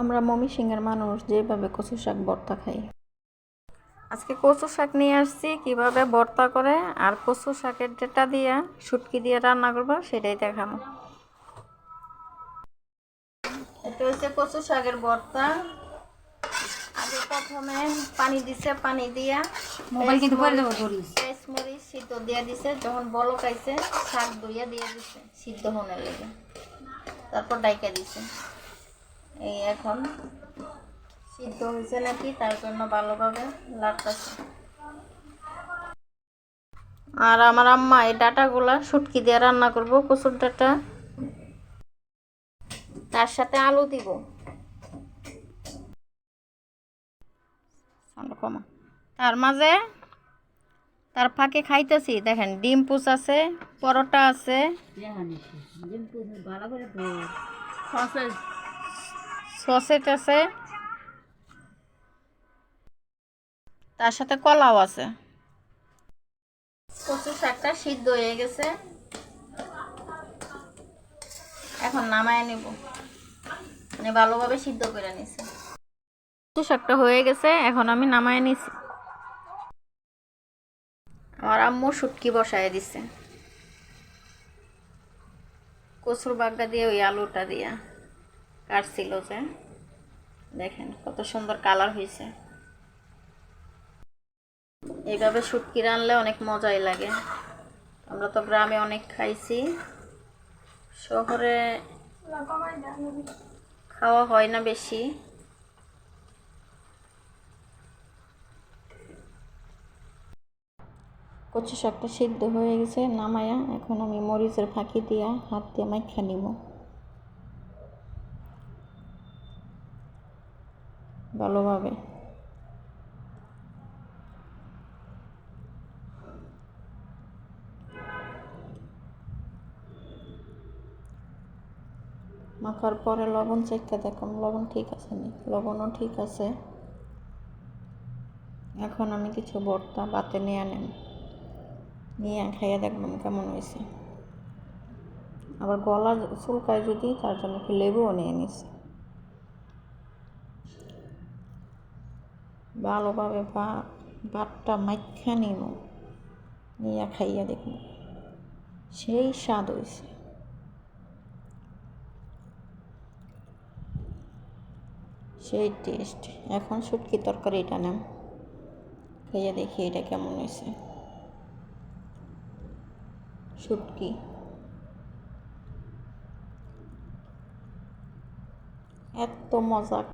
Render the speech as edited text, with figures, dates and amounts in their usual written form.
আমরা ময়মনসিংহের মানুষ যেভাবে কচু শাক ভর্তা খাই। আজকে কচু শাক নিয়ে আসছি কিভাবে ভর্তা করে, আর কচু শাকের যেটা দিয়া শুটকি দিয়ে রান্না করবো সেটাই দেখাবো। এটা হচ্ছে কচু শাকের ভর্তা। আগে প্রথমে পানি দিছে, পানি দিয়া মোবাইল কিন্তু করে দেবো মরিচ সিদ্ধ দিয়ে দিছে। যখন বলক আইছে শাক ধুইয়া দিয়ে দিছে সিদ্ধ হনের লেগে, তারপর ডাইকা দিছে। এই এখন সিদ্ধ হয়েছে নাকি তার জন্য ভালোভাবে লাড়তেছে। আর আমার আম্মা এই ডাটাগুলা শুটকি দিয়ে রান্না করবো, কচুর ডাটা, তার সাথে আলু দিব। তার মাঝে তার ফাঁকে খাইতেছি, দেখেন ডিম পুচ আছে, পরোটা আছে, সসেজ আছে, তার সাথে কলাও আছে। কচু শাকটা সিদ্ধ হয়ে গেছে, এখন নামায় নিব। মানে ভালোভাবে সিদ্ধ করে নিছে। কচু শাকটা হয়ে গেছে, এখন আমি নামায় নিছি। আমার আম্মু শুটকি বসায় দিছে কচুর বাগদা দিয়ে, ওই আলুটা দিয়া কাটছিল যে, দেখেন কত সুন্দর কালার হয়েছে। এইভাবে শুটকি রানলে অনেক মজাই লাগে। আমরা তো গ্রামে অনেক খাইছি, শহরে খাওয়া হয় না বেশি। কচু শাকটা সিদ্ধ হয়ে গেছে, নামায়া এখন আমি মরিচের ফাঁকি দিয়া হাত দিয়ে মাইখা নিব ভালোভাবে। মাখার পরে লবণ চেখে দেখুন লবণ ঠিক আছে নি, লবণও ঠিক আছে। এখন আমি কিছু ভর্তা বাতে নিয়ে নেব, নিয়ে খাইয়ে দেখবেন কেমন হয়েছে। আবার গলা চুলকায় যদি, তার জন্য একটু লেবুও নিয়ে নিছি। ভালোভাবে ভাতটা মাইখা নিব, নিয়ে খাইয়া দেখুন সেই স্বাদ হয়েছে, সেই টেস্ট। এখন শুটকি তরকারি এটা নেন, খাইয়া দেখি এটা কেমন হয়েছে। শুটকি এত মজা।